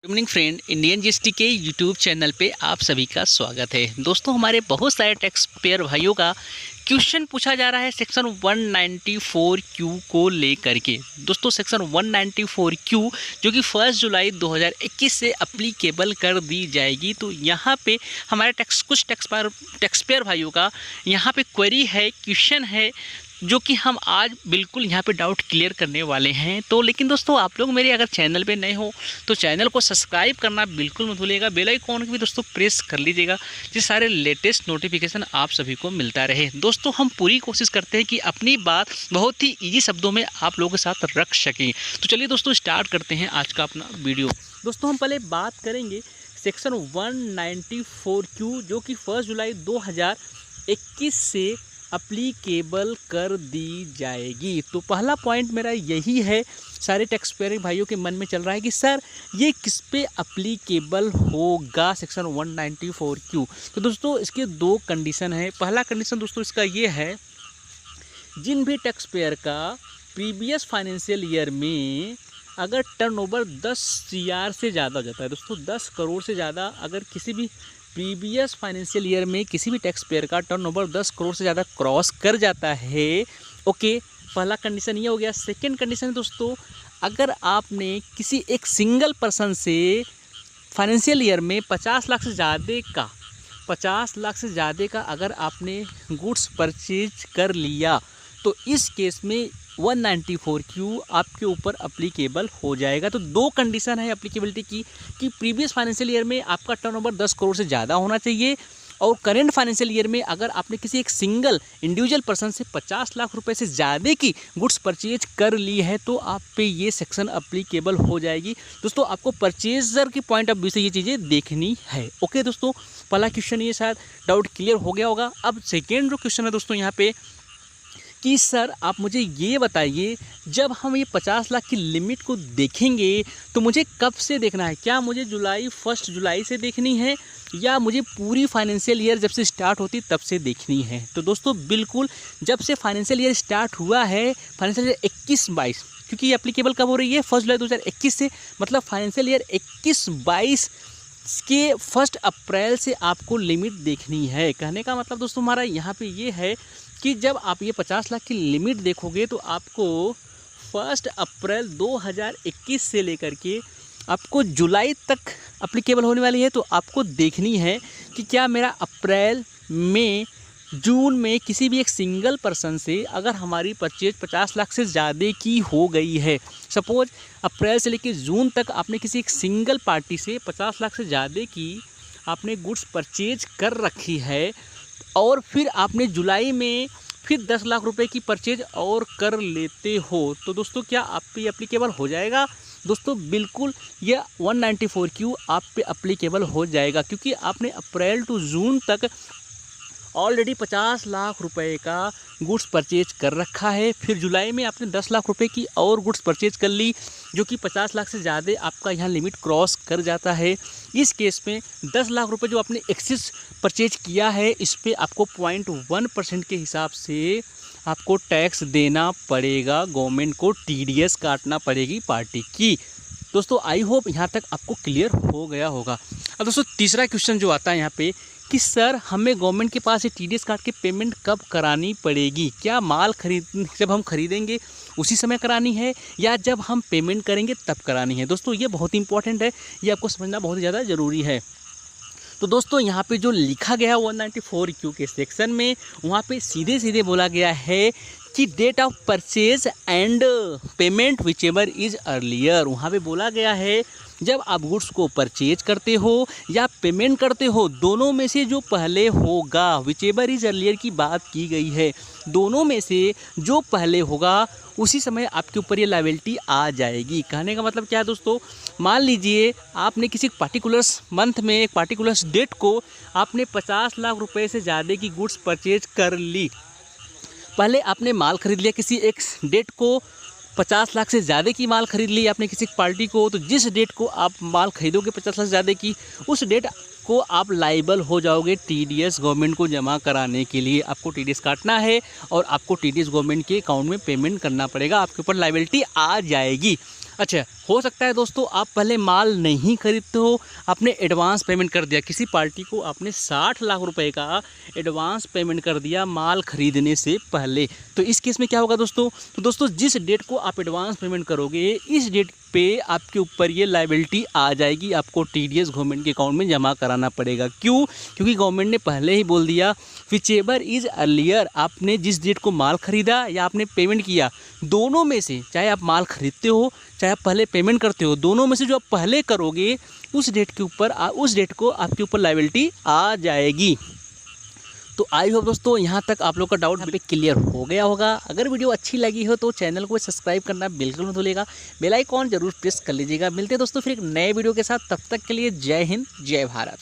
Good morning friend, Indian GST के YouTube channel पे आप सभी का स्वागत है। दोस्तों, हमारे बहुत सारे टैक्स पेयर भाइयों का क्वेश्चन पूछा जा रहा है सेक्शन 194 क्यू को लेकर के। दोस्तों, सेक्शन 194 क्यू जो कि 1 जुलाई 2021 से अप्लीकेबल कर दी जाएगी। तो यहाँ पे हमारे कुछ टैक्स पेयर भाइयों का यहाँ पे क्वेरी है, क्वेश्चन है, जो कि हम आज बिल्कुल यहाँ पे डाउट क्लियर करने वाले हैं। तो लेकिन दोस्तों, आप लोग मेरे अगर चैनल पे नए हो तो चैनल को सब्सक्राइब करना बिल्कुल मत भूलिएगा। बेल आइकॉन को भी दोस्तों प्रेस कर लीजिएगा, जिससे सारे लेटेस्ट नोटिफिकेशन आप सभी को मिलता रहे। दोस्तों, हम पूरी कोशिश करते हैं कि अपनी बात बहुत ही ईजी शब्दों में आप लोगों के साथ रख सकें। तो चलिए दोस्तों, स्टार्ट करते हैं आज का अपना वीडियो। दोस्तों, हम पहले बात करेंगे सेक्शन 194 क्यू जो कि 1 जुलाई 2021 से अप्लीकेबल कर दी जाएगी। तो पहला पॉइंट मेरा यही है, सारे टैक्स पेयर भाइयों के मन में चल रहा है कि सर ये किस पे अप्लीकेबल होगा सेक्शन 194 क्यू। तो दोस्तों, इसके दो कंडीशन है। पहला कंडीशन दोस्तों इसका ये है, जिन भी टैक्स पेयर का प्रीवियस फाइनेंशियल ईयर में अगर टर्नओवर 10 CR से ज़्यादा हो जाता है, दोस्तों 10 करोड़ से ज़्यादा अगर किसी भी प्रीवियस फाइनेंशियल ईयर में किसी भी टैक्स पेयर का टर्नओवर 10 करोड़ से ज़्यादा क्रॉस कर जाता है, ओके, पहला कंडीशन ये हो गया। सेकंड कंडीशन है दोस्तों, अगर आपने किसी एक सिंगल पर्सन से फाइनेंशियल ईयर में 50 लाख से ज़्यादा का अगर आपने गुड्स परचेज कर लिया, तो इस केस में 194 क्यू आपके ऊपर अप्लीकेबल हो जाएगा। तो दो कंडीशन है एप्लीकेबिलिटी की, कि प्रीवियस फाइनेंशियल ईयर में आपका टर्नओवर 10 करोड़ से ज़्यादा होना चाहिए, और करेंट फाइनेंशियल ईयर में अगर आपने किसी एक सिंगल इंडिविजुअल पर्सन से 50 लाख रुपए से ज़्यादा की गुड्स परचेज कर ली है, तो आप पे ये सेक्शन अप्लीकेबल हो जाएगी। दोस्तों, आपको परचेजर की पॉइंट ऑफ व्यू से ये चीज़ें देखनी है। ओके दोस्तों, पहला क्वेश्चन ये शायद डाउट क्लियर हो गया होगा। अब सेकेंड जो क्वेश्चन है दोस्तों यहाँ पे, कि सर आप मुझे ये बताइए, जब हम ये 50 लाख की लिमिट को देखेंगे तो मुझे कब से देखना है? क्या मुझे 1 जुलाई से देखनी है, या मुझे पूरी फाइनेंशियल ईयर जब से स्टार्ट होती तब से देखनी है? तो दोस्तों, बिल्कुल जब से फाइनेंशियल ईयर स्टार्ट हुआ है, फाइनेंशियल ईयर 21-22, क्योंकि ये एप्लीकेबल कब हो रही है? 1 जुलाई 2021 से, मतलब फाइनेंशियल ईयर 21-22 के 1 अप्रैल से आपको लिमिट देखनी है। कहने का मतलब दोस्तों हमारा यहाँ पे ये है कि जब आप ये 50 लाख की लिमिट देखोगे तो आपको 1 अप्रैल 2021 से लेकर के आपको जुलाई तक अप्लीकेबल होने वाली है। तो आपको देखनी है कि क्या मेरा अप्रैल में जून में किसी भी एक सिंगल पर्सन से अगर हमारी परचेज 50 लाख से ज़्यादा की हो गई है, सपोज अप्रैल से लेकर जून तक आपने किसी एक सिंगल पार्टी से 50 लाख से ज़्यादा की आपने गुड्स परचेज कर रखी है, और फिर आपने जुलाई में फिर 10 लाख रुपए की परचेज और कर लेते हो, तो दोस्तों क्या आप पे एप्लीकेबल हो जाएगा? दोस्तों, बिल्कुल ये 194 क्यू आप पे एप्लीकेबल हो जाएगा, क्योंकि आपने अप्रैल टू जून तक ऑलरेडी 50 लाख रुपए का गुड्स परचेज कर रखा है। फिर जुलाई में आपने 10 लाख रुपए की और गुड्स परचेज कर ली, जो कि 50 लाख से ज़्यादा आपका यहाँ लिमिट क्रॉस कर जाता है। इस केस में 10 लाख रुपए जो आपने एक्सेस परचेज किया है, इस पे आपको 0.1% के हिसाब से आपको टैक्स देना पड़ेगा, गवर्नमेंट को TDS काटना पड़ेगी पार्टी की। दोस्तों, आई होप यहाँ तक आपको क्लियर हो गया होगा। अब दोस्तों, तीसरा क्वेश्चन जो आता है यहाँ पे, कि सर हमें गवर्नमेंट के पास ये TDS काट के पेमेंट कब करानी पड़ेगी? क्या माल जब हम खरीदेंगे उसी समय करानी है, या जब हम पेमेंट करेंगे तब करानी है? दोस्तों, ये बहुत इंपॉर्टेंट है, ये आपको समझना बहुत ज़्यादा ज़रूरी है। तो दोस्तों, यहाँ पे जो लिखा गया है 194 क्यू के सेक्शन में, वहाँ पे सीधे सीधे बोला गया है कि date of purchase and payment whichever is earlier. वहाँ पे बोला गया है, जब आप गुड्स को परचेज करते हो या पेमेंट करते हो, दोनों में से जो पहले होगा, विच एवर इज़ अर्लियर की बात की गई है, दोनों में से जो पहले होगा उसी समय आपके ऊपर ये लायबिलिटी आ जाएगी। कहने का मतलब क्या है दोस्तों, मान लीजिए आपने किसी पार्टिकुलर्स मंथ में एक पार्टिकुलर्स डेट को आपने 50 लाख रुपए से ज़्यादा की गुड्स परचेज कर ली। पहले आपने माल खरीद लिया, किसी एक डेट को 50 लाख से ज़्यादा की माल खरीद ली आपने किसी पार्टी को, तो जिस डेट को आप माल खरीदोगे 50 लाख से ज़्यादा की, उस डेट को आप लाइबल हो जाओगे TDS गवर्नमेंट को जमा कराने के लिए। आपको TDS काटना है और आपको TDS गवर्नमेंट के अकाउंट में पेमेंट करना पड़ेगा, आपके ऊपर लाइबिलिटी आ जाएगी। अच्छा, हो सकता है दोस्तों आप पहले माल नहीं खरीदते हो, आपने एडवांस पेमेंट कर दिया, किसी पार्टी को आपने 60 लाख रुपए का एडवांस पेमेंट कर दिया माल खरीदने से पहले। तो इस केस में क्या होगा दोस्तों, तो दोस्तों जिस डेट को आप एडवांस पेमेंट करोगे इस डेट पे आपके ऊपर ये लायबिलिटी आ जाएगी, आपको TDS गवर्नमेंट के अकाउंट में जमा कराना पड़ेगा। क्यों? क्योंकि गवर्नमेंट ने पहले ही बोल दिया विचेवर इज़ अर्लियर, आपने जिस डेट को माल खरीदा या आपने पेमेंट किया, दोनों में से, चाहे आप माल खरीदते हो चाहे आप पहले पेमेंट करते हो, दोनों में से जो आप पहले करोगे उस डेट के ऊपर उस डेट को आपके ऊपर लायबिलिटी आ जाएगी। तो आई होप दोस्तों यहाँ तक आप लोग का डाउट यहाँ पे क्लियर हो गया होगा। अगर वीडियो अच्छी लगी हो तो चैनल को सब्सक्राइब करना बिल्कुल मत भूलिएगा, बेल आइकॉन जरूर प्रेस कर लीजिएगा। मिलते हैं दोस्तों फिर एक नए वीडियो के साथ, तब तक के लिए जय हिंद जय भारत।